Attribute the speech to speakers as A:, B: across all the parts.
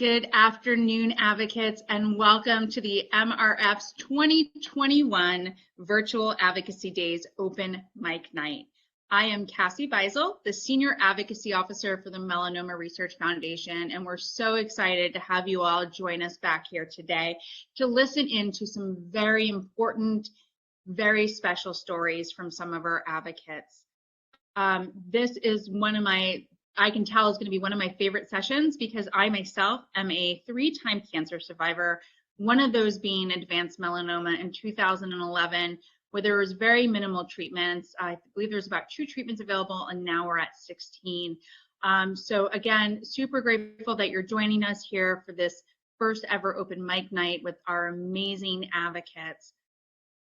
A: Good afternoon, advocates, and welcome to the MRF's 2021 Virtual Advocacy Days Open Mic Night. I am Cassie Beisel, the Senior Advocacy Officer for the Melanoma Research Foundation, and we're so excited to have you all join us back here today to listen in to some very important, very special stories from some of our advocates. This is I can tell is going to be one of my favorite sessions because I myself am a 3-time cancer survivor, one of those being advanced melanoma in 2011, where there was very minimal treatments. I believe there's about 2 treatments available, and now we're at 16. So again, super grateful that you're joining us here for this first ever open mic night with our amazing advocates.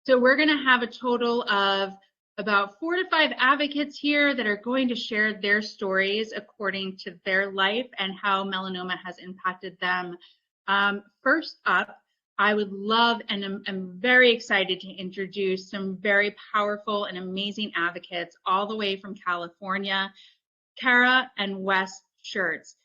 A: So we're going to have a total of about 4 to 5 advocates here that are going to share their stories according to their life and how melanoma has impacted them. First up, I would love and I'm very excited to introduce some very powerful and amazing advocates all the way from California, Kara and Wes Schertz.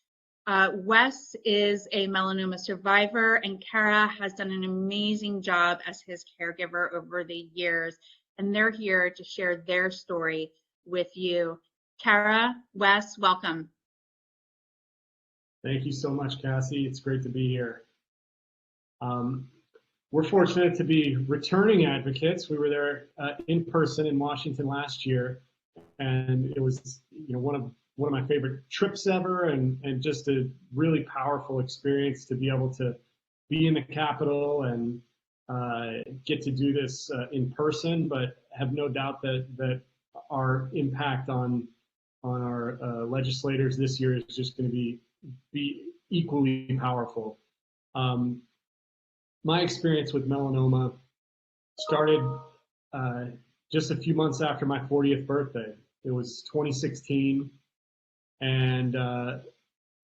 A: Wes is a melanoma survivor, and Kara has done an amazing job as his caregiver over the years. And they're here to share their story with you. Kara, Wes, welcome.
B: Thank you so much, Cassie. It's great to be here. We're fortunate to be returning advocates. We were there in person in Washington last year, and it was one of my favorite trips ever, and just a really powerful experience to be able to be in the Capitol and get to do this in person, but have no doubt that our impact on our legislators this year is just going to be equally powerful. My experience with melanoma started just a few months after my 40th birthday. It was 2016, and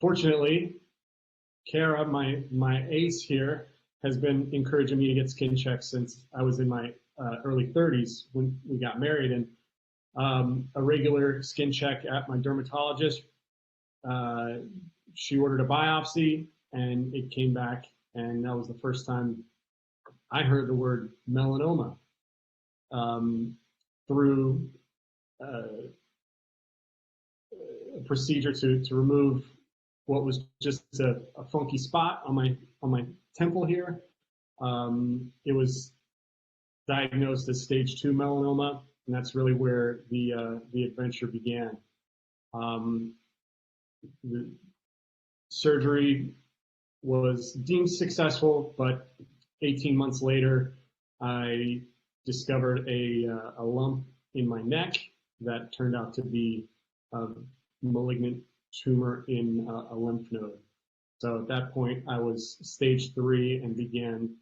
B: fortunately, Kara, my ace here, has been encouraging me to get skin checks since I was in my early 30s when we got married. And a regular skin check at my dermatologist, she ordered a biopsy, and it came back, and that was the first time I heard the word melanoma through a procedure to remove what was just a funky spot on my temple here. It was diagnosed as stage 2 melanoma, and that's really where the adventure began. The surgery was deemed successful, but 18 months later, I discovered a lump in my neck that turned out to be a malignant tumor in a lymph node. So at that point, I was stage 3 and began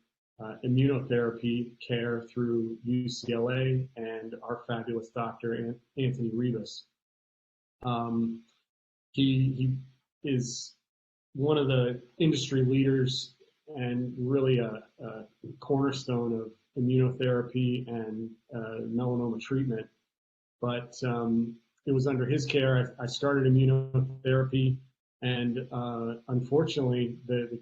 B: immunotherapy care through UCLA and our fabulous doctor, Anthony Rivas. He is one of the industry leaders and really a cornerstone of immunotherapy and melanoma treatment. But it was under his care I started immunotherapy. And unfortunately, the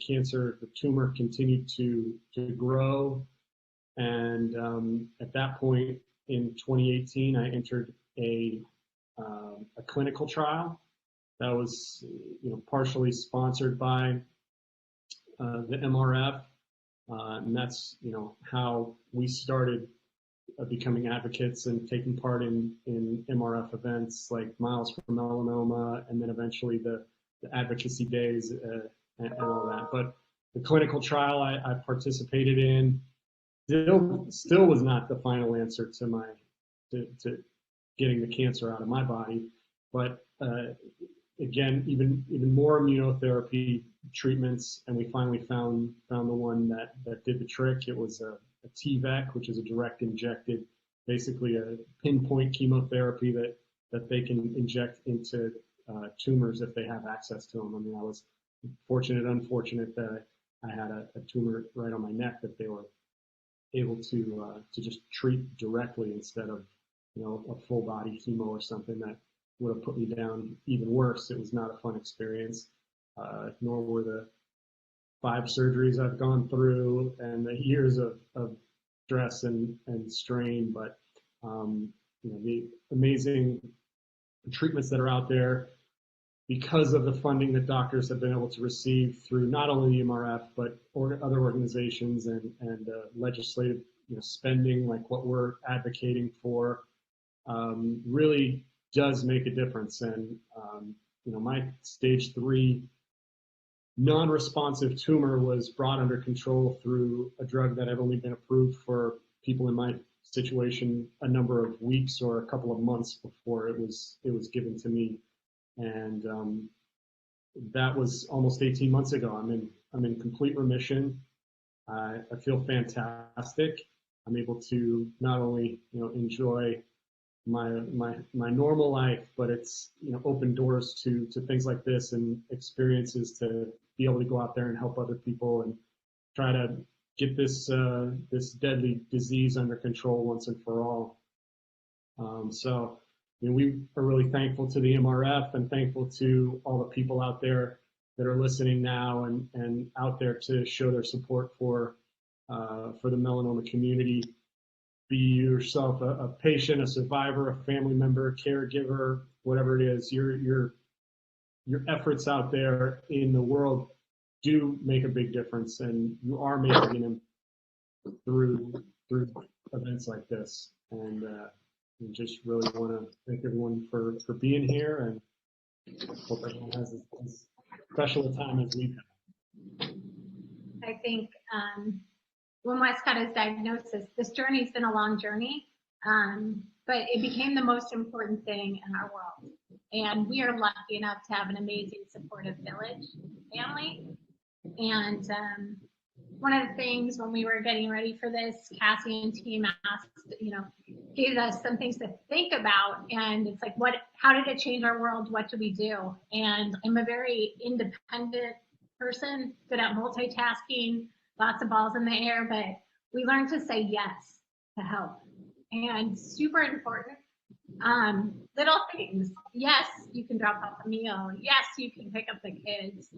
B: tumor continued to grow. And at that point in 2018, I entered a clinical trial that was partially sponsored by the MRF. And that's how we started becoming advocates and taking part in MRF events like Miles for Melanoma, and then eventually the Advocacy Days and all that. But the clinical trial I participated in still was not the final answer to getting the cancer out of my body. But again, even more immunotherapy treatments, and we finally found the one that did the trick. It was a TVEC, which is a direct injected, basically a pinpoint chemotherapy that they can inject into tumors if they have access to them. I mean, I was unfortunate that I had a tumor right on my neck that they were able to just treat directly instead of a full body chemo or something that would have put me down even worse. It was not a fun experience, nor were 5 surgeries I've gone through and the years of stress and strain, but the amazing treatments that are out there because of the funding that doctors have been able to receive through not only the MRF, but other organizations and legislative spending like what we're advocating for, really does make a difference. And my stage 3 non-responsive tumor was brought under control through a drug that had only been approved for people in my situation a number of weeks or a couple of months before it was given to me. And that was almost 18 months ago. I'm in complete remission. I feel fantastic. I'm able to not only enjoy my normal life, but it's open doors to things like this and experiences to be able to go out there and help other people and try to get this this deadly disease under control once and for all. So we are really thankful to the MRF and thankful to all the people out there that are listening now and out there to show their support for the melanoma community. Be yourself a patient, a survivor, a family member, a caregiver, whatever it is, your efforts out there in the world do make a big difference, and you are making an impact through events like this. And we just really want to thank everyone for being here, and hope everyone has as special a time as we've had.
C: I think when Wes got his diagnosis, this journey's been a long journey, but it became the most important thing in our world. And we are lucky enough to have an amazing supportive village family. And one of the things when we were getting ready for this, Cassie and team asked, gave us some things to think about. And it's like, how did it change our world? What do we do? And I'm a very independent person, good at multitasking, lots of balls in the air, but we learned to say yes to help. And super important, little things. Yes, you can drop off a meal. Yes, you can pick up the kids.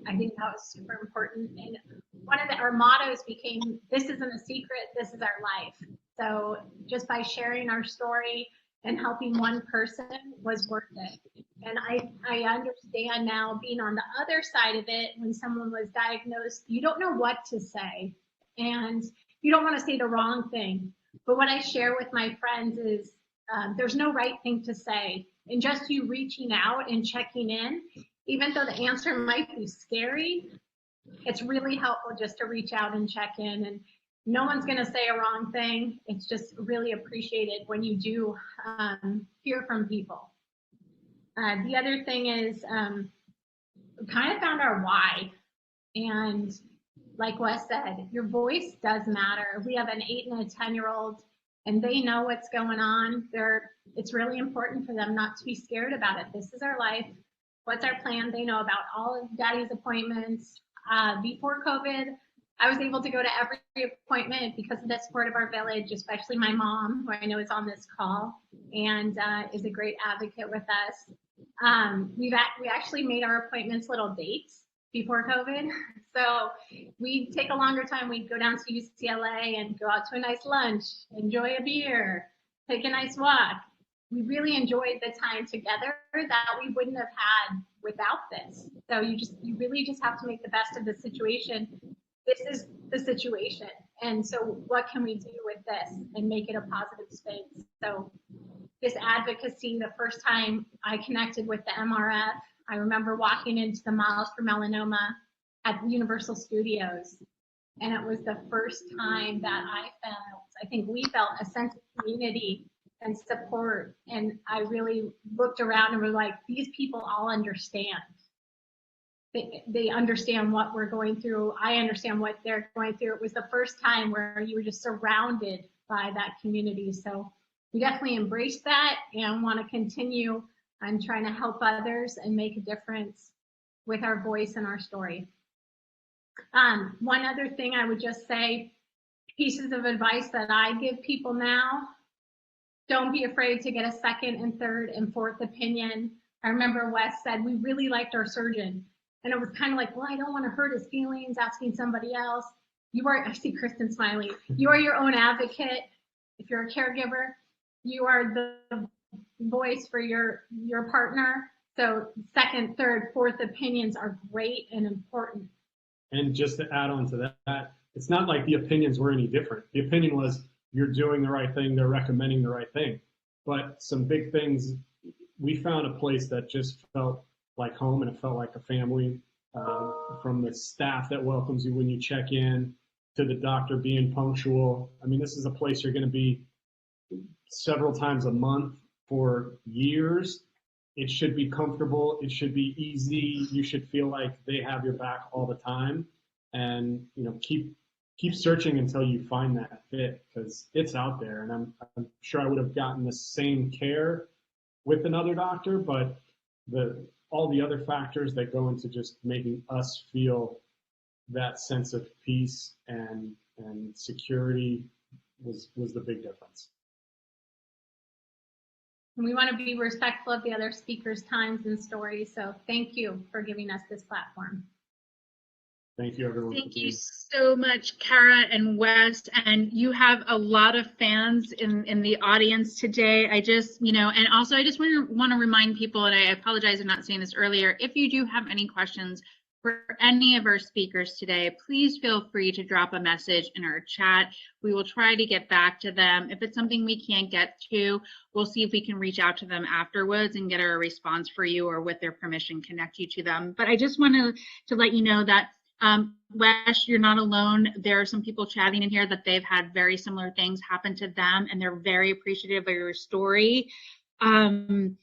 C: I think that was super important. And one of our mottos became, this isn't a secret, this is our life. So just by sharing our story and helping one person was worth it. And I understand now, being on the other side of it, when someone was diagnosed, you don't know what to say. And you don't want to say the wrong thing. But what I share with my friends is there's no right thing to say. And just you reaching out and checking in, even though the answer might be scary, it's really helpful just to reach out and check in. And no one's going to say a wrong thing. It's just really appreciated when you do hear from people. The other thing is we kind of found our why. And like Wes said, your voice does matter. We have an 8 and a 10-year-old, and they know what's going on. It's really important for them not to be scared about it. This is our life. What's our plan? They know about all of Daddy's appointments. Before COVID, I was able to go to every appointment because of the support of our village, especially my mom, who I know is on this call and is a great advocate with us. We actually made our appointments little dates before COVID. So we'd take a longer time. We'd go down to UCLA and go out to a nice lunch, enjoy a beer, take a nice walk. We really enjoyed the time together that we wouldn't have had without this. So you really just have to make the best of the situation. This is the situation. And so what can we do with this and make it a positive space? So this advocacy, the first time I connected with the MRF, I remember walking into the Miles for Melanoma at Universal Studios. And it was the first time that I think we felt a sense of community and support. And I really looked around and were like, these people all understand. They understand what we're going through. I understand what they're going through. It was the first time where you were just surrounded by that community. So we definitely embraced that and want to continue on trying to help others and make a difference with our voice and our story. One other thing I would just say, pieces of advice that I give people now: don't be afraid to get a second and third and fourth opinion. I remember Wes said we really liked our surgeon, And it was kind of like, well, I don't want to hurt his feelings asking somebody else. You are, I see Kristen smiling. You are your own advocate. If you're a caregiver, you are the voice for your partner. So second, third, fourth opinions are great and important.
B: And just to add on to that, it's not like the opinions were any different. The opinion was, you're doing the right thing, they're recommending the right thing. But some big things, we found a place that just felt like home, and it felt like a family, from the staff that welcomes you when you check in to the doctor being punctual. I mean, this is a place you're going to be several times a month for years. It should be comfortable. It should be easy. You should feel like they have your back all the time, and keep searching until you find that fit, because it's out there. And I'm sure I would have gotten the same care with another doctor, but all the other factors that go into just making us feel that sense of peace and security was the big difference.
C: And we want to be respectful of the other speakers' times and stories. So thank you for giving us this platform.
B: Thank you, everyone.
A: Thank you so much, Kara and Wes. And you have a lot of fans in the audience today. I just, and also I just want to remind people, and I apologize for not saying this earlier, if you do have any questions for any of our speakers today, please feel free to drop a message in our chat. We will try to get back to them. If it's something we can't get to, we'll see if we can reach out to them afterwards and get a response for you, or with their permission, connect you to them. But I just wanted to let you know that Wes, you're not alone. There are some people chatting in here that they've had very similar things happen to them, and they're very appreciative of your story. And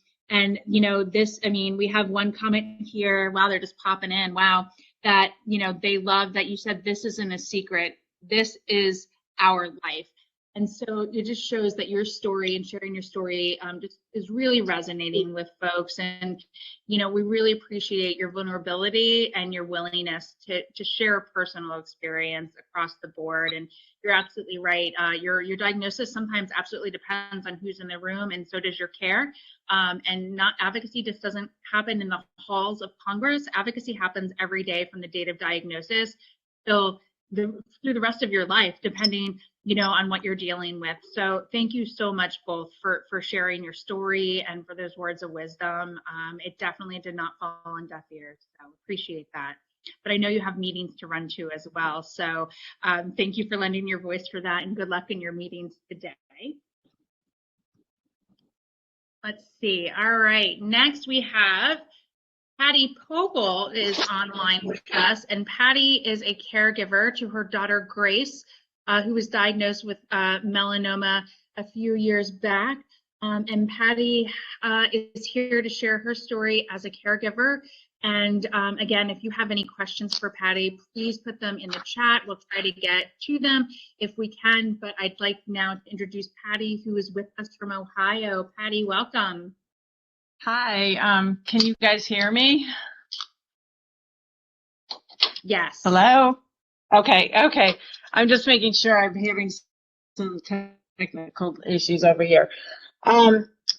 A: we have one comment here. Wow, they're just popping in. Wow, that, they love that you said this isn't a secret. This is our life. And so it just shows that your story and sharing your story just is really resonating with folks. And, we really appreciate your vulnerability and your willingness to share a personal experience across the board. And you're absolutely right. Your diagnosis sometimes absolutely depends on who's in the room, and so does your care. And not advocacy just doesn't happen in the halls of Congress. Advocacy happens every day from the date of diagnosis till through the rest of your life, depending on what you're dealing with. So thank you so much both for sharing your story and for those words of wisdom. It definitely did not fall on deaf ears, so appreciate that. But I know you have meetings to run to as well. So thank you for lending your voice for that, and good luck in your meetings today. Let's see. All right, next we have Patty Pogle is online with us, and Patty is a caregiver to her daughter Grace, who was diagnosed with melanoma a few years back. And Patty is here to share her story as a caregiver. And again, if you have any questions for Patty, please put them in the chat. We'll try to get to them if we can. But I'd like now to introduce Patty, who is with us from Ohio. Patty, welcome.
D: Hi, can you guys hear me?
A: Yes.
D: Hello? Okay. I'm just making sure. I'm having some technical issues over here.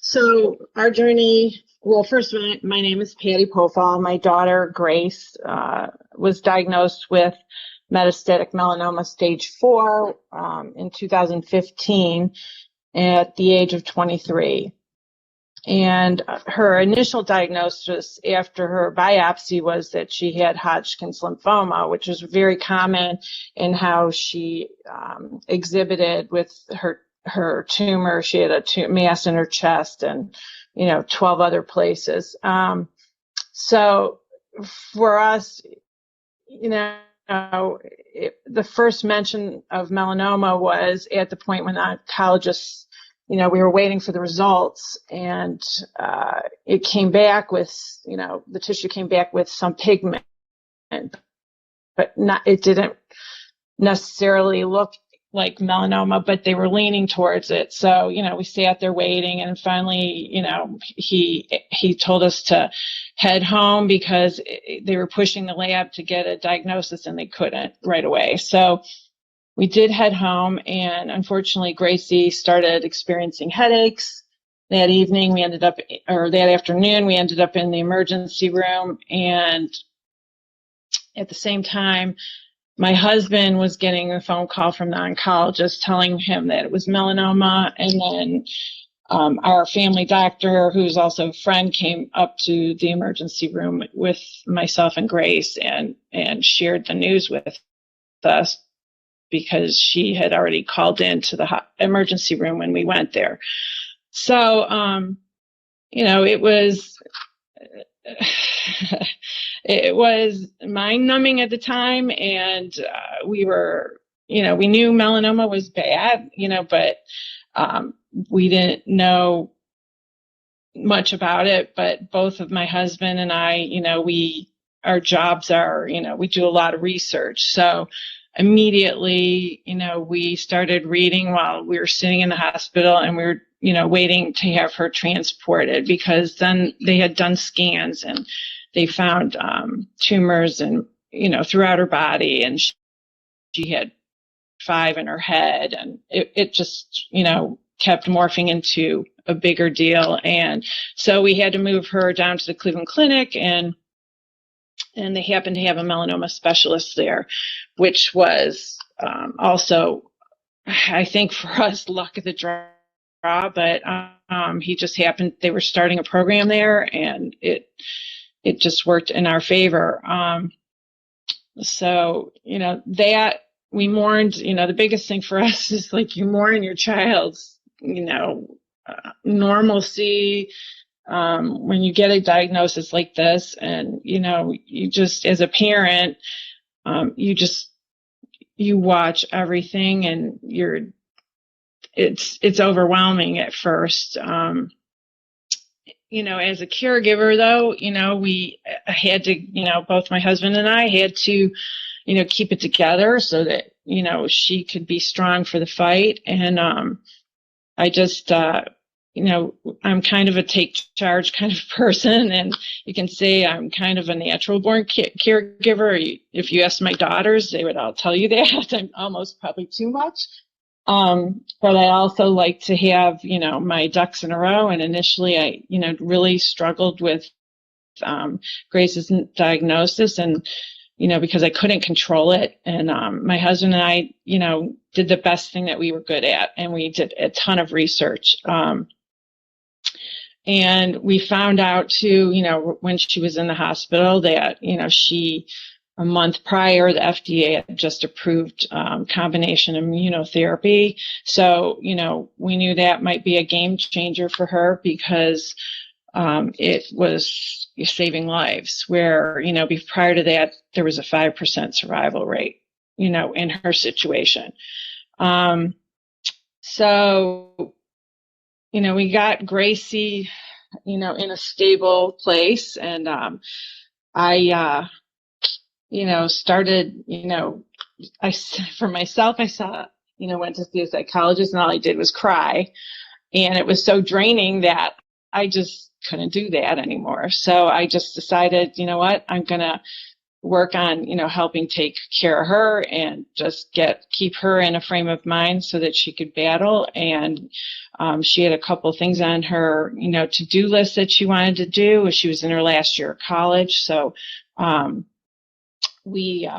D: So our journey, well, first, my name is Patty Pofall. My daughter, Grace, was diagnosed with metastatic melanoma stage 4 in 2015 at the age of 23. And her initial diagnosis after her biopsy was that she had Hodgkin's lymphoma, which is very common in how she exhibited with her tumor. She had a mass in her chest and, 12 other places. So for us, the first mention of melanoma was at the point when the oncologists, we were waiting for the results, and it came back with, the tissue came back with some pigment, but it didn't necessarily look like melanoma, but they were leaning towards it. So, we sat there waiting, and finally, he told us to head home because they were pushing the lab to get a diagnosis and they couldn't right away. So we did head home, and unfortunately, Gracie started experiencing headaches. That evening, that afternoon, we ended up in the emergency room, and at the same time, my husband was getting a phone call from the oncologist telling him that it was melanoma. And then our family doctor, who's also a friend, came up to the emergency room with myself and Grace and shared the news with us, because she had already called into the emergency room when we went there. So, it was it was mind-numbing at the time, and we were, we knew melanoma was bad, but we didn't know much about it. But both of my husband and I, our jobs are, we do a lot of research. So immediately, we started reading while we were sitting in the hospital, and we were, waiting to have her transported, because then they had done scans and they found tumors and, throughout her body, and she had 5 in her head, and it just, kept morphing into a bigger deal. And so we had to move her down to the Cleveland Clinic, and they happened to have a melanoma specialist there, which was also, I think, for us, luck of the draw. But he just happened, they were starting a program there, and it just worked in our favor. So, that we mourned, the biggest thing for us is, like, you mourn your child's, normalcy when you get a diagnosis like this. And, you just, as a parent, you watch everything, and it's overwhelming at first. As a caregiver, though, we had to, both my husband and I had to, keep it together so that, she could be strong for the fight. And I just, I'm kind of a take charge kind of person, and you can say I'm kind of a natural born caregiver. If you ask my daughters, they would all tell you that. I'm almost probably too much. But I also like to have, my ducks in a row. And initially I, really struggled with Grace's diagnosis, and, because I couldn't control it. And my husband and I, did the best thing that we were good at, and we did a ton of research. And we found out too, when she was in the hospital, that, a month prior, the FDA had just approved combination immunotherapy. So, we knew that might be a game changer for her, because it was saving lives, where, prior to that, there was a 5% survival rate, in her situation. So, we got Gracie, in a stable place. And I started, for myself, I saw, went to see a psychologist, and all I did was cry. And it was so draining that I just couldn't do that anymore. So I just decided, what, I'm going to work on, helping take care of her, and just keep her in a frame of mind so that she could battle. And she had a couple things on her, to-do list that she wanted to do. She was in her last year of college. So we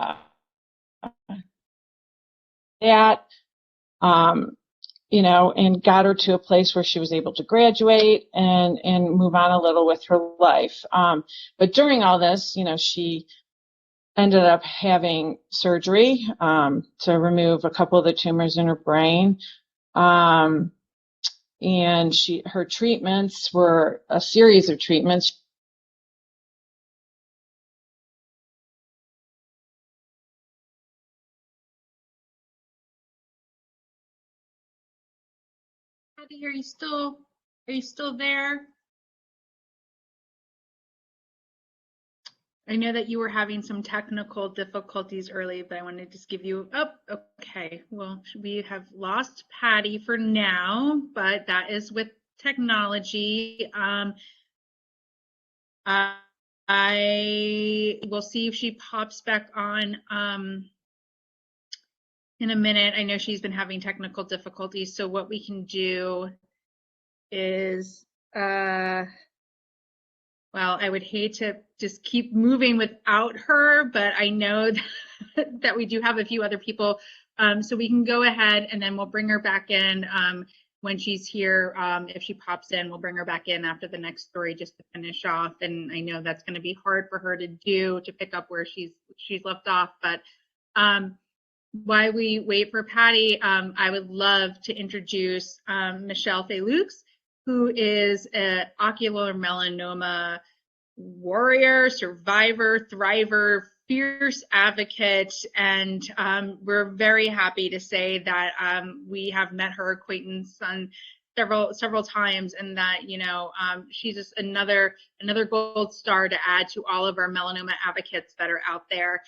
D: and got her to a place where she was able to graduate and move on a little with her life. But during all this, she ended up having surgery to remove a couple of the tumors in her brain. And her treatments were a series of treatments.
A: Are you still there? I know that you were having some technical difficulties early, but I wanted to just give you, okay. Well, we have lost Patty for now, but that is with technology. I will see if she pops back on in a minute. I know she's been having technical difficulties, so what we can do is Well, I would hate to just keep moving without her, but I know that we do have a few other people. So we can go ahead and then we'll bring her back in when she's here. If she pops in, we'll bring her back in after the next story just to finish off. And I know that's going to be hard for her to do, to pick up where she's left off. But while we wait for Patty, I would love to introduce Michelle Felux, who is an ocular melanoma warrior, survivor, thriver, fierce advocate, and we're very happy to say that we have met her acquaintance on several times, and that she's just another gold star to add to all of our melanoma advocates that are out there.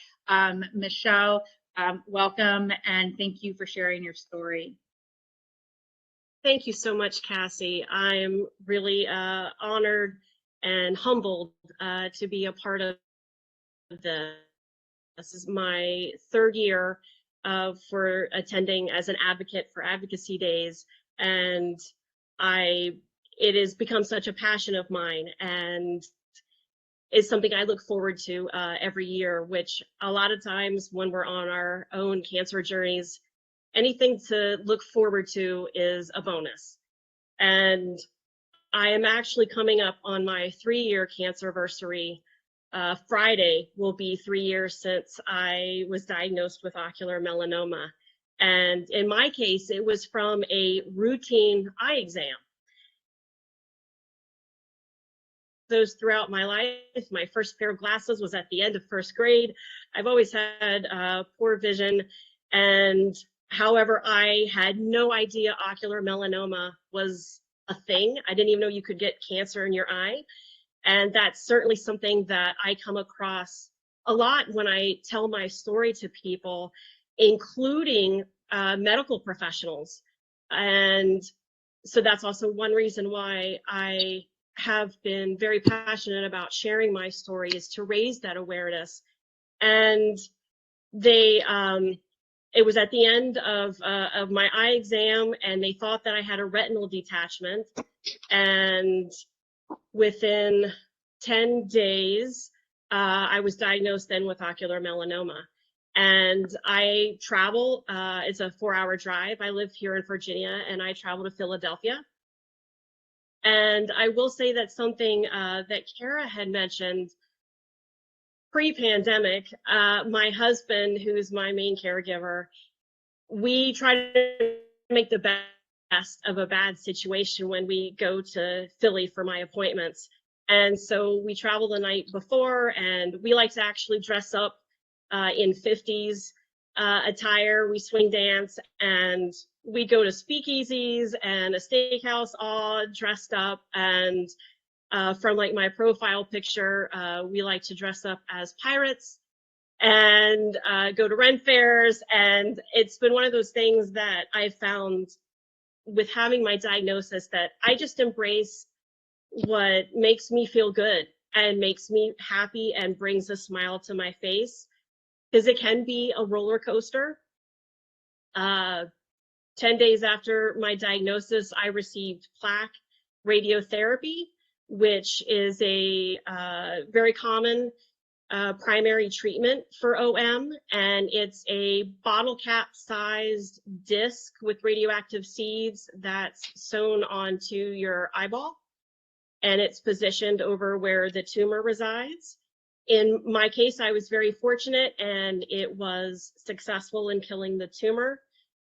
A: Michelle, welcome, and thank you for sharing your story.
E: Thank you so much, Cassie. I'm really honored and humbled to be a part of this. This is my third year for attending as an advocate for Advocacy Days, and it has become such a passion of mine, and it's something I look forward to every year, which a lot of times when we're on our own cancer journeys, anything to look forward to is a bonus. And I am actually coming up on my 3-year cancerversary. Friday will be 3 years since I was diagnosed with ocular melanoma. And in my case, it was from a routine eye exam. Those throughout my life. My first pair of glasses was at the end of first grade. I've always had poor vision, and however, I had no idea ocular melanoma was a thing. I didn't even know you could get cancer in your eye. And that's certainly something that I come across a lot when I tell my story to people, including medical professionals. And so that's also one reason why I have been very passionate about sharing my story, is to raise that awareness. And it was at the end of my eye exam, and they thought that I had a retinal detachment. And within 10 days, I was diagnosed then with ocular melanoma. And I travel, it's a 4-hour drive. I live here in Virginia, and I travel to Philadelphia. And I will say that something that Kara had mentioned, pre-pandemic, my husband, who's my main caregiver, we try to make the best of a bad situation when we go to Philly for my appointments. And so we travel the night before, and we like to actually dress up in 50s attire. We swing dance, and we go to speakeasies and a steakhouse all dressed up. And from like my profile picture, we like to dress up as pirates and go to Ren fairs. And it's been one of those things that I found with having my diagnosis, that I just embrace what makes me feel good and makes me happy and brings a smile to my face, because it can be a roller coaster. 10 days after my diagnosis, I received Plaque Radiotherapy, which is a very common primary treatment for OM, and it's a bottle cap sized disc with radioactive seeds that's sewn onto your eyeball, and it's positioned over where the tumor resides. In my case, I was very fortunate, and it was successful in killing the tumor.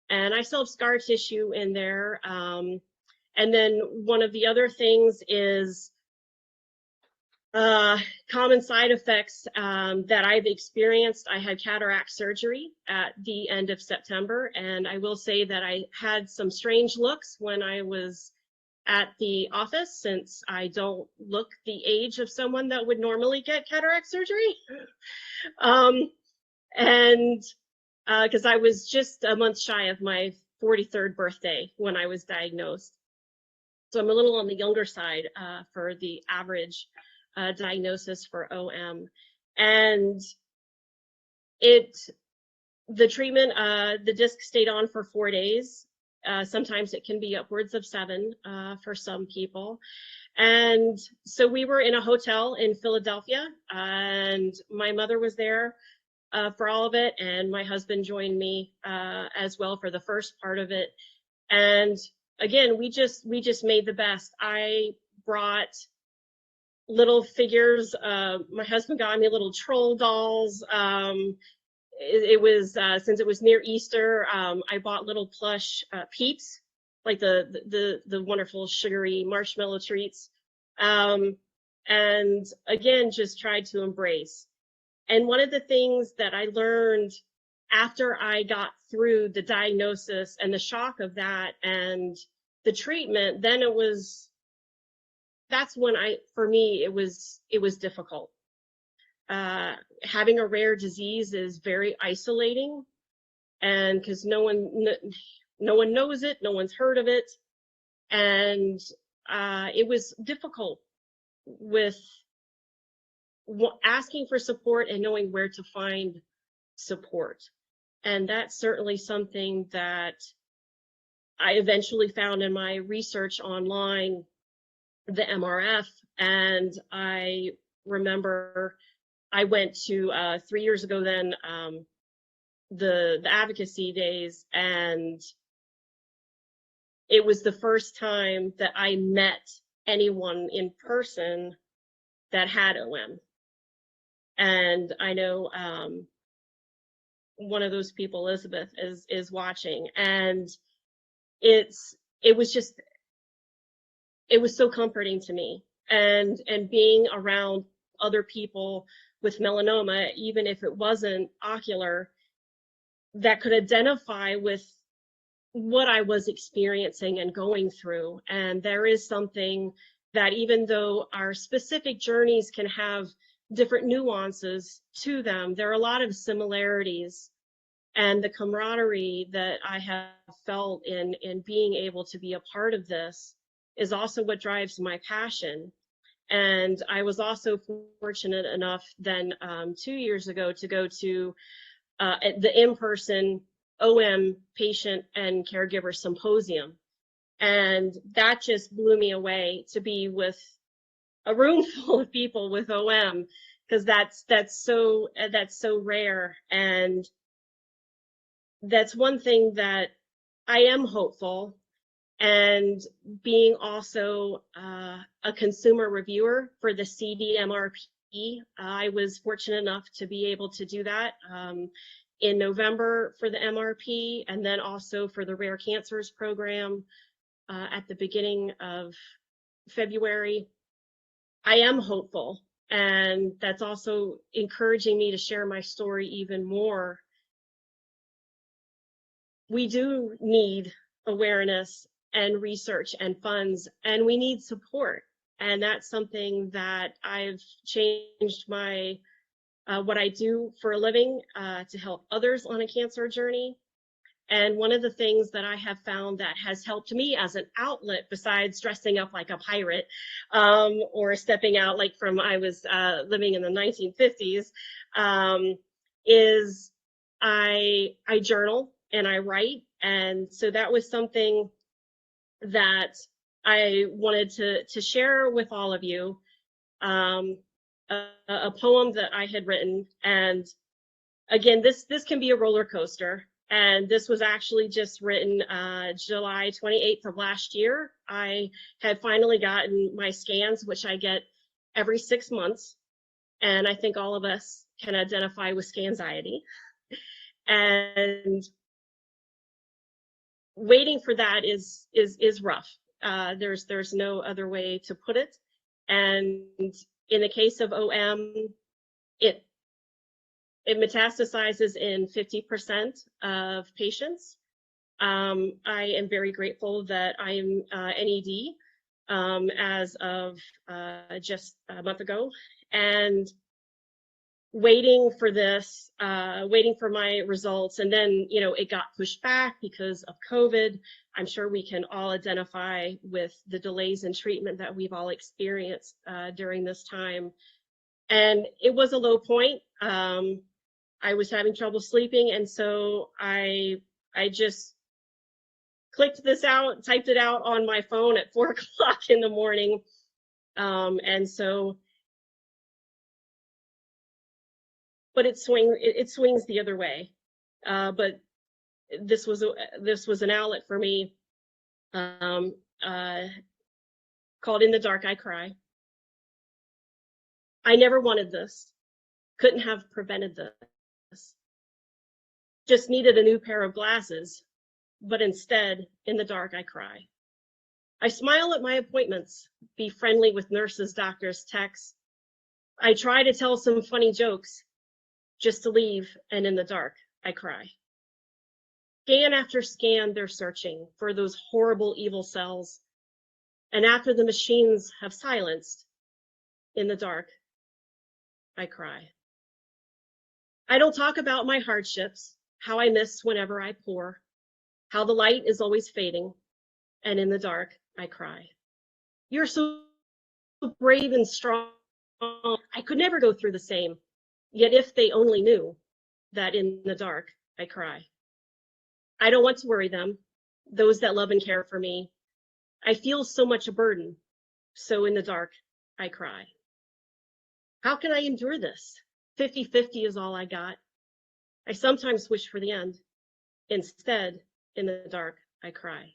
E: And I still have scar tissue in there. And then one of the other things is common side effects that I've experienced. I had cataract surgery at the end of September, and I will say that I had some strange looks when I was at the office, since I don't look the age of someone that would normally get cataract surgery. And because I was just a month shy of my 43rd birthday when I was diagnosed. So I'm a little on the younger side for the average diagnosis for OM. And the treatment, the disc stayed on for 4 days. Sometimes it can be upwards of 7 for some people. And so we were in a hotel in Philadelphia, and my mother was there for all of it, and my husband joined me as well for the first part of it. And again, we just made the best. I brought little figures. My husband got me little troll dolls. It was since it was near Easter, I bought little plush Peeps, like the wonderful sugary marshmallow treats, and again just tried to embrace. And one of the things that I learned after I got through the diagnosis and the shock of that and the treatment, then that's when for me it was difficult. Having a rare disease is very isolating, and because no one knows it, no one's heard of it, and it was difficult with asking for support and knowing where to find support. And that's certainly something that I eventually found in my research online, the MRF, and I remember I went to 3 years ago then, the Advocacy days, and it was the first time that I met anyone in person that had OM. And I know one of those people, Elizabeth, is watching, and it was so comforting to me, and being around other people with melanoma, even if it wasn't ocular, that could identify with what I was experiencing and going through. And there is something that, even though our specific journeys can have different nuances to them, there are a lot of similarities. And the camaraderie that I have felt in being able to be a part of this is also what drives my passion. And I was also fortunate enough then 2 years ago to go to the in-person OM patient and caregiver symposium. And that just blew me away, to be with a room full of people with OM, because that's so rare. And that's one thing that I am hopeful. And being also a consumer reviewer for the CDMRP, I was fortunate enough to be able to do that in November for the MRP, and then also for the Rare Cancers program at the beginning of February. I am hopeful, and that's also encouraging me to share my story even more. We do need awareness and research and funds, and we need support. And that's something that I've changed my what I do for a living to help others on a cancer journey. And one of the things that I have found that has helped me as an outlet, besides dressing up like a pirate or stepping out like from I was living in the 1950s, is I journal and I write. And so that was something that I wanted to share with all of you, a poem that I had written. And again, this can be a roller coaster. And this was actually just written July 28th of last year. I had finally gotten my scans, which I get every 6 months. And I think all of us can identify with scanxiety. And waiting for that is rough. There's no other way to put it. And in the case of OM, it metastasizes in 50% of patients. I am very grateful that I am NED as of just a month ago, and waiting for this, waiting for my results. And then, it got pushed back because of COVID. I'm sure we can all identify with the delays in treatment that we've all experienced during this time. And it was a low point. I was having trouble sleeping. And so I just clicked this out, typed it out on my phone at 4 o'clock in the morning. And so, but it swings the other way. But this was an outlet for me, called In the Dark I Cry. I never wanted this, couldn't have prevented this. Just needed a new pair of glasses, but instead, in the dark, I cry. I smile at my appointments, be friendly with nurses, doctors, techs. I try to tell some funny jokes, just to leave, and in the dark, I cry. Scan after scan, they're searching for those horrible, evil cells. And after the machines have silenced, in the dark, I cry. I don't talk about my hardships, how I miss whenever I pour, how the light is always fading, and in the dark, I cry. You're so brave and strong. I could never go through the same. Yet if they only knew that in the dark, I cry. I don't want to worry them, those that love and care for me. I feel so much a burden, so in the dark, I cry. How can I endure this? 50-50 is all I got. I sometimes wish for the end. Instead, in the dark, I cry.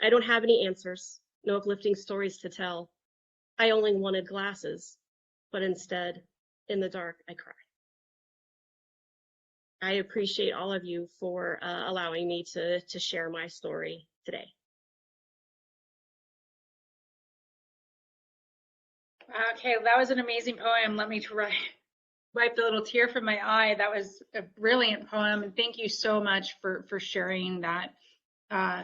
E: I don't have any answers, no uplifting stories to tell. I only wanted glasses, but instead, in the dark, I cry. I appreciate all of you for allowing me to share my story today.
A: Okay, that was an amazing poem. Let me wipe the little tear from my eye. That was a brilliant poem, and thank you so much for sharing that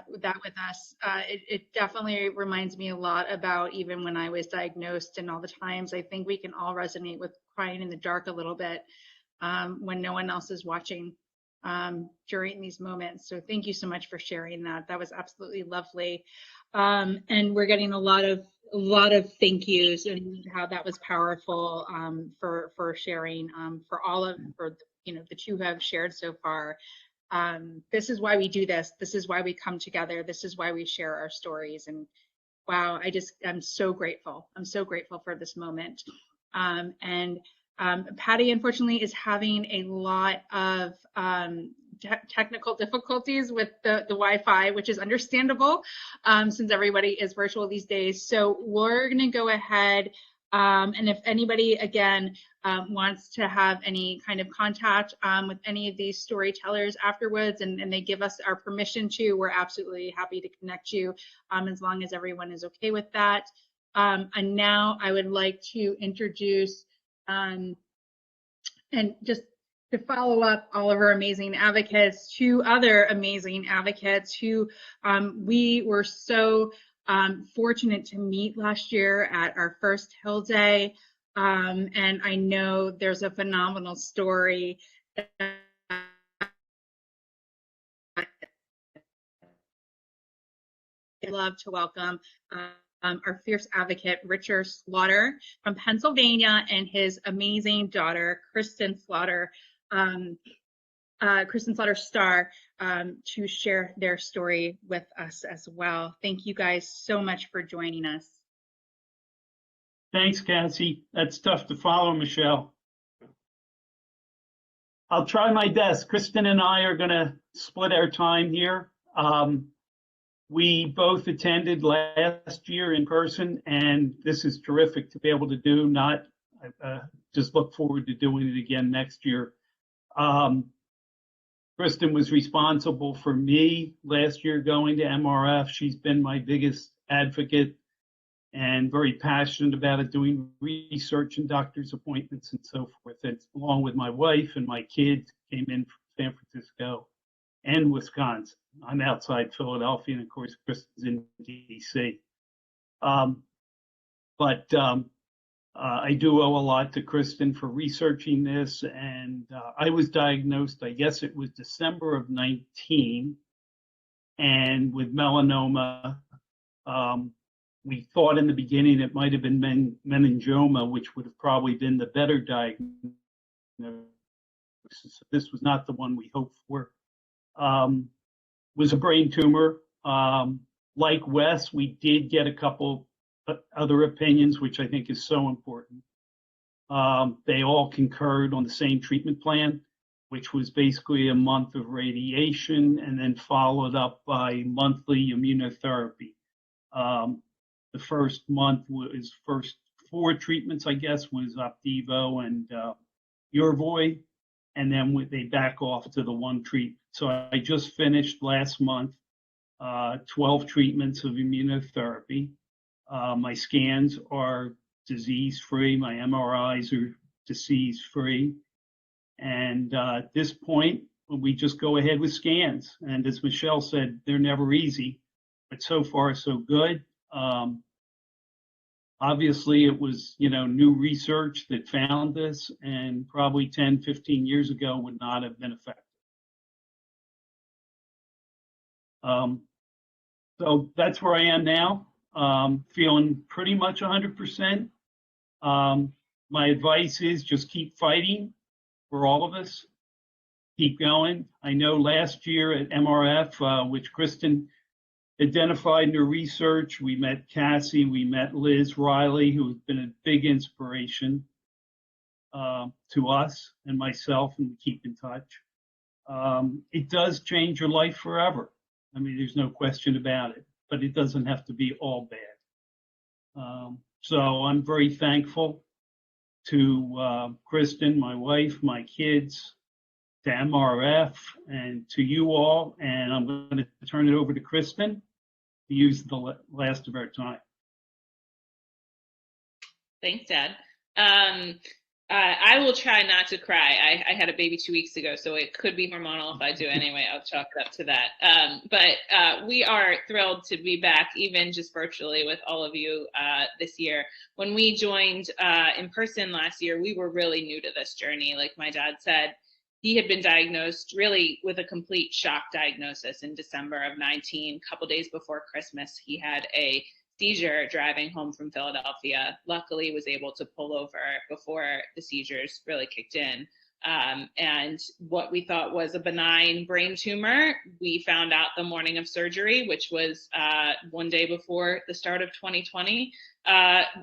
A: with us. It definitely reminds me a lot about even when I was diagnosed and all the times. I think we can all resonate with crying in the dark a little bit when no one else is watching during these moments. So thank you so much for sharing that. That was absolutely lovely. And we're getting a lot of thank yous and how that was powerful for sharing for the two who have shared so far. This is why we do this. This is why we come together. This is why we share our stories. And wow, I'm so grateful. I'm so grateful for this moment. Patty, unfortunately, is having a lot of technical difficulties with the Wi-Fi, which is understandable since everybody is virtual these days. So we're going to go ahead and if anybody, again, wants to have any kind of contact with any of these storytellers afterwards and they give us our permission to, we're absolutely happy to connect you as long as everyone is okay with that. And now I would like to introduce and just to follow up all of our amazing advocates, two other amazing advocates who we were so fortunate to meet last year at our first Hill Day. And I know there's a phenomenal story that I'd love to welcome our fierce advocate, Richard Slaughter from Pennsylvania, and his amazing daughter, Kristen Slaughter, Starr, to share their story with us as well. Thank you guys so much for joining us.
F: Thanks, Cassie. That's tough to follow, Michelle. I'll try my best. Kristen and I are going to split our time here. We both attended last year in person, and this is terrific to be able to do. Just look forward to doing it again next year. Kristen was responsible for me last year going to MRF. She's been my biggest advocate and very passionate about it, doing research and doctor's appointments and so forth. And along with my wife and my kids, came in from San Francisco and Wisconsin. I'm outside Philadelphia, and of course, Kristen's in DC. I do owe a lot to Kristen for researching this, and I was diagnosed, I guess it was December of 19, and with melanoma. We thought in the beginning it might have been meningioma, which would have probably been the better diagnosis. This was not the one we hoped for. Was a brain tumor. Like Wes, we did get a couple other opinions, which I think is so important. They all concurred on the same treatment plan, which was basically a month of radiation and then followed up by monthly immunotherapy. The first month was first 4 treatments, I guess, was Opdivo and Yervoy, and then they back off to the 1 treatment. So I just finished last month 12 treatments of immunotherapy. My scans are disease-free. My MRIs are disease-free. And at this point, we just go ahead with scans. And as Michelle said, they're never easy, but so far so good. Obviously, it was, new research that found this, and probably 10, 15 years ago would not have been effective. So that's where I am now, feeling pretty much 100%. My advice is just keep fighting for all of us. Keep going. I know last year at MRF, which Kristen identified in her research, we met Cassie, we met Liz Riley, who's been a big inspiration to us and myself, and we keep in touch. It does change your life forever. I mean, there's no question about it, but it doesn't have to be all bad. So I'm very thankful to Kristen, my wife, my kids, to MRF, and to you all. And I'm going to turn it over to Kristen to use the last of our time.
G: Thanks, Dad. I will try not to cry. I had a baby 2 weeks ago, so it could be hormonal. If I do anyway, I'll chalk it up to that. But we are thrilled to be back, even just virtually, with all of you this year. When we joined in person last year, we were really new to this journey. Like my dad said, he had been diagnosed really with a complete shock diagnosis in December of 19. A couple days before Christmas, he had a seizure driving home from Philadelphia. Luckily, was able to pull over before the seizures really kicked in. And what we thought was a benign brain tumor, we found out the morning of surgery, which was 1 day before the start of 2020,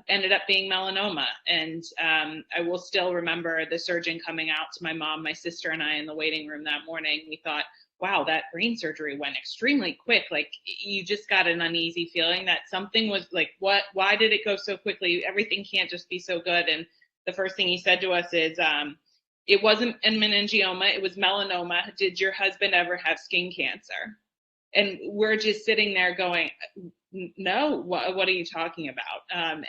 G: ended up being melanoma. And I will still remember the surgeon coming out to my mom, my sister, and I in the waiting room that morning. We thought, wow, that brain surgery went extremely quick. Like, you just got an uneasy feeling that something was like, why did it go so quickly? Everything can't just be so good. And the first thing he said to us is, it wasn't a meningioma, it was melanoma. Did your husband ever have skin cancer? And we're just sitting there going, no, what are you talking about?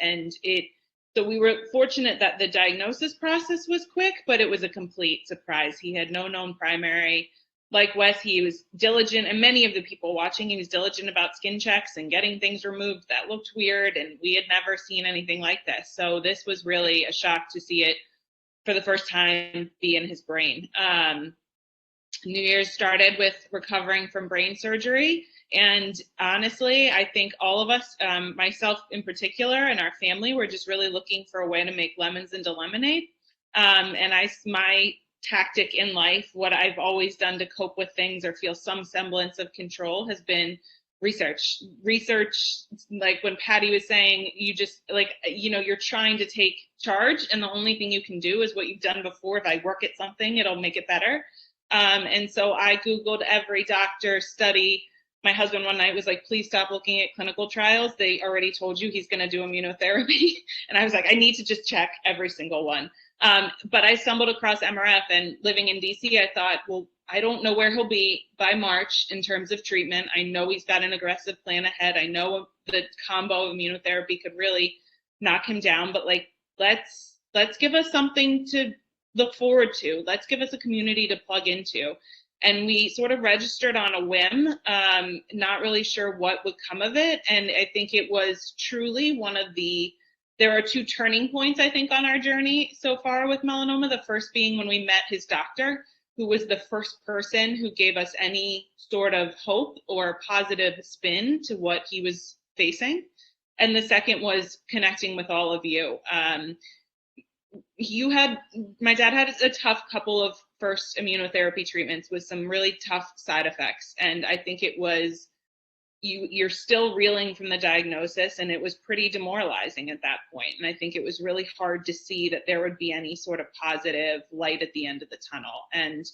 G: So we were fortunate that the diagnosis process was quick, but it was a complete surprise. He had no known primary. Like Wes, he was diligent, and many of the people watching, he was diligent about skin checks and getting things removed that looked weird, and we had never seen anything like this. So this was really a shock to see it for the first time be in his brain. New Year's started with recovering from brain surgery. And honestly, I think all of us, myself in particular, and our family, were just really looking for a way to make lemons into lemonade. My tactic in life, what I've always done to cope with things or feel some semblance of control, has been research. Like when Patty was saying, you're trying to take charge, and the only thing you can do is what you've done before. If I work at something, it'll make it better. And so I Googled every doctor study. My husband one night was like, please stop looking at clinical trials. They already told you he's going to do immunotherapy. And I was like, I need to just check every single one. But I stumbled across MRF, and living in DC, I thought, well, I don't know where he'll be by March in terms of treatment. I know he's got an aggressive plan ahead. I know the combo of immunotherapy could really knock him down, but let's give us something to look forward to. Let's give us a community to plug into. And we sort of registered on a whim, not really sure what would come of it. And I think it was truly there are 2 turning points, I think, on our journey so far with melanoma. The first being when we met his doctor, who was the first person who gave us any sort of hope or positive spin to what he was facing. And the second was connecting with all of you. My dad had a tough couple of first immunotherapy treatments with some really tough side effects. And I think it was you're still reeling from the diagnosis, and it was pretty demoralizing at that point. And I think it was really hard to see that there would be any sort of positive light at the end of the tunnel. And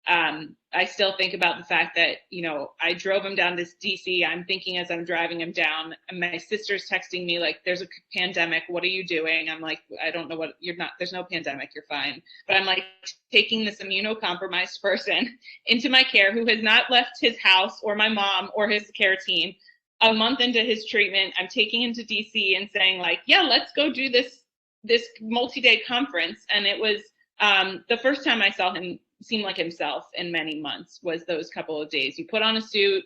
G: I still think about the fact that, you know, I drove him down to DC. I'm thinking as I'm driving him down, and my sister's texting me like, there's a pandemic. What are you doing? I'm like, I don't know what, you're not, there's no pandemic, you're fine. But I'm like taking this immunocompromised person into my care who has not left his house or my mom or his care team. A month into his treatment, I'm taking him to DC and saying like, yeah, let's go do this multi-day conference. And it was the first time I saw him seem like himself in many months was those couple of days. You put on a suit,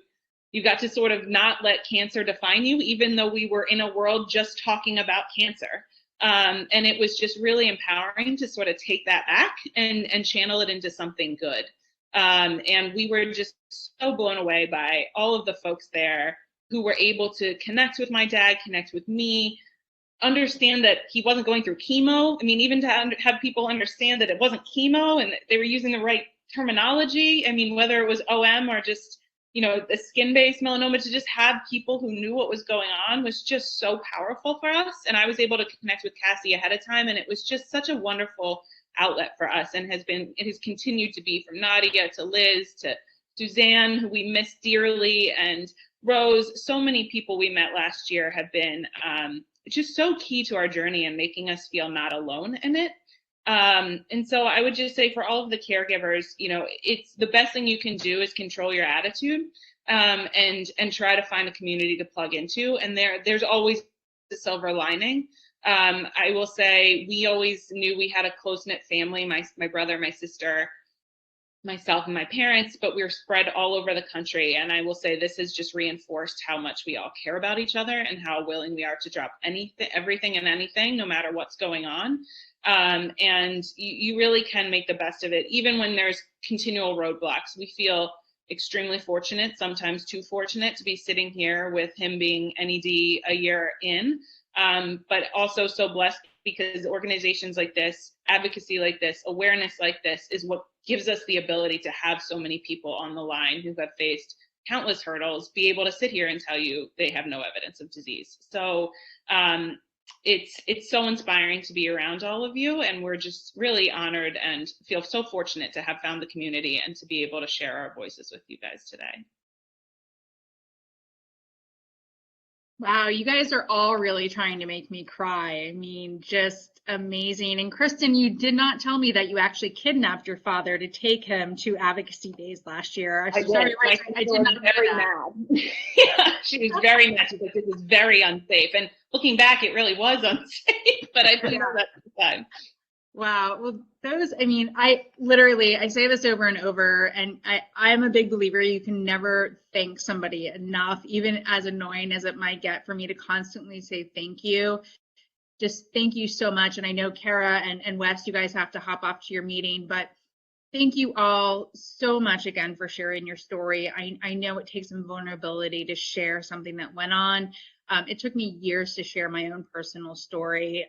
G: you got to sort of not let cancer define you, even though we were in a world just talking about cancer. And it was just really empowering to sort of take that back and channel it into something good. And we were just so blown away by all of the folks there who were able to connect with my dad, connect with me, understand that he wasn't going through chemo. I mean, even to have people understand that it wasn't chemo and that they were using the right terminology. I mean, whether it was OM or just, you know, the skin-based melanoma, to just have people who knew what was going on was just so powerful for us. And I was able to connect with Cassie ahead of time, and it was just such a wonderful outlet for us, and it has continued to be, from Nadia to Liz to Suzanne, who we miss dearly, and Rose. So many people we met last year have been just so key to our journey and making us feel not alone in it. And so I would just say for all of the caregivers, you know, it's the best thing you can do is control your attitude, and try to find a community to plug into. And there's always the silver lining. I will say we always knew we had a close-knit family, my brother, my sister, myself, and my parents, but we were spread all over the country. And I will say this has just reinforced how much we all care about each other and how willing we are to drop everything and anything, no matter what's going on. And you really can make the best of it, even when there's continual roadblocks. We feel extremely fortunate, sometimes too fortunate, to be sitting here with him being NED a year in, but also so blessed because organizations like this, advocacy like this, awareness like this is what gives us the ability to have so many people on the line who have faced countless hurdles be able to sit here and tell you they have no evidence of disease. So it's so inspiring to be around all of you, and we're just really honored and feel so fortunate to have found the community and to be able to share our voices with you guys today.
A: Wow, you guys are all really trying to make me cry. I mean, just amazing. And Kristen, you did not tell me that you actually kidnapped your father to take him to Advocacy Days last year.
G: I did not know that. Yeah, she was very mad because it was very unsafe. And looking back, it really was unsafe, but I didn't know that at the time.
A: Wow. Well, I mean, I say this over and over, and I'm a big believer you can never thank somebody enough, even as annoying as it might get for me to constantly say thank you. Just thank you so much. And I know Kara and Wes, you guys have to hop off to your meeting, but thank you all so much again for sharing your story. I know it takes some vulnerability to share something that went on. It took me years to share my own personal story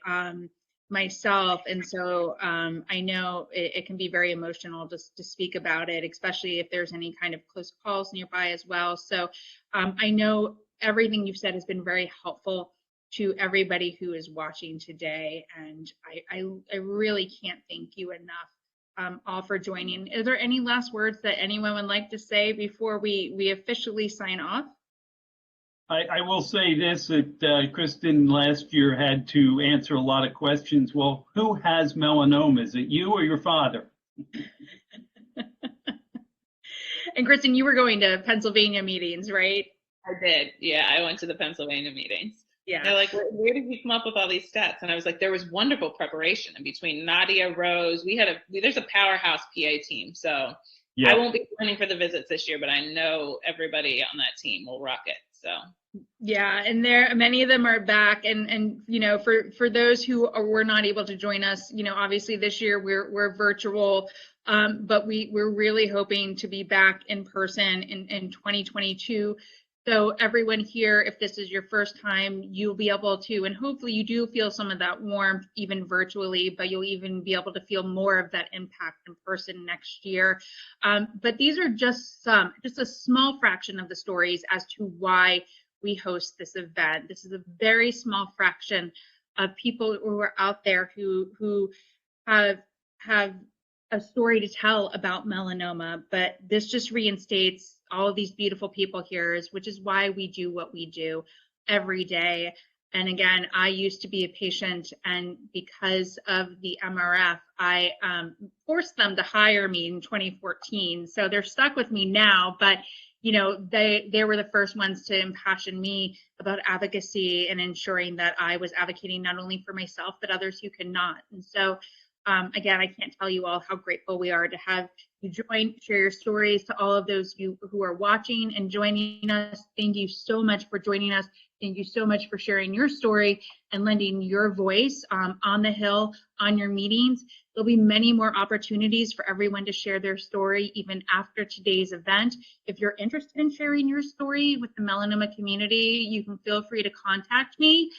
A: myself. And so I know it can be very emotional just to speak about it, especially if there's any kind of close calls nearby as well. So I know everything you've said has been very helpful to everybody who is watching today. And I really can't thank you enough all for joining. Is there any last words that anyone would like to say before we officially sign off?
F: I will say this, that Kristen last year had to answer a lot of questions. Well, who has melanoma? Is it you or your father?
A: And Kristen, you were going to Pennsylvania meetings, right?
G: I did. Yeah, I went to the Pennsylvania meetings.
A: Yeah.
G: They're like, where did you come up with all these stats? And I was like, there was wonderful preparation. And between Nadia, Rose, there's a powerhouse PA team. So yeah. I won't be joining for the visits this year, but I know everybody on that team will rock it. So
A: yeah, and many of them are back, and you know, for those who were not able to join us, you know, obviously this year we're virtual, but we're really hoping to be back in person in 2022. So everyone here, if this is your first time, you'll be able to, and hopefully you do feel some of that warmth even virtually, but you'll even be able to feel more of that impact in person next year. But these are just a small fraction of the stories as to why we host this event. This is a very small fraction of people who are out there who have a story to tell about melanoma, but this just reinstates all of these beautiful people here, which is why we do what we do every day. And again, I used to be a patient, and because of the MRF, I forced them to hire me in 2014. So they're stuck with me now, but you know, they were the first ones to impassion me about advocacy and ensuring that I was advocating not only for myself, but others who cannot. And so again, I can't tell you all how grateful we are to have you join, share your stories. To all of those you who are watching and joining us, thank you so much for joining us. Thank you so much for sharing your story and lending your voice on the Hill, on your meetings. There'll be many more opportunities for everyone to share their story even after today's event. If you're interested in sharing your story with the melanoma community, you can feel free to contact me.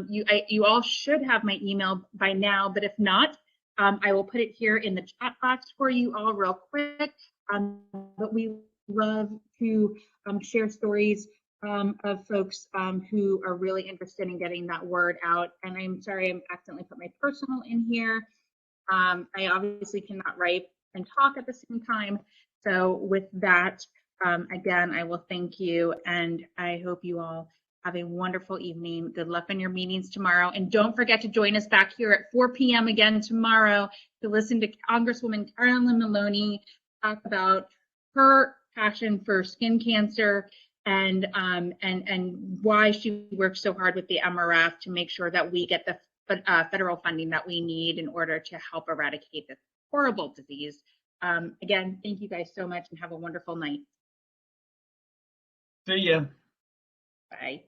A: You all should have my email by now, but if not, I will put it here in the chat box for you all real quick. But we love to share stories of folks who are really interested in getting that word out. And I'm sorry, I accidentally put my personal in here. I obviously cannot write and talk at the same time. So with that, again, I will thank you, and I hope you all have a wonderful evening. Good luck on your meetings tomorrow. And don't forget to join us back here at 4 p.m. again tomorrow to listen to Congresswoman Carolyn Maloney talk about her passion for skin cancer and why she works so hard with the MRF to make sure that we get the federal funding that we need in order to help eradicate this horrible disease. Again, thank you guys so much and have a wonderful night.
F: See ya.
A: Bye.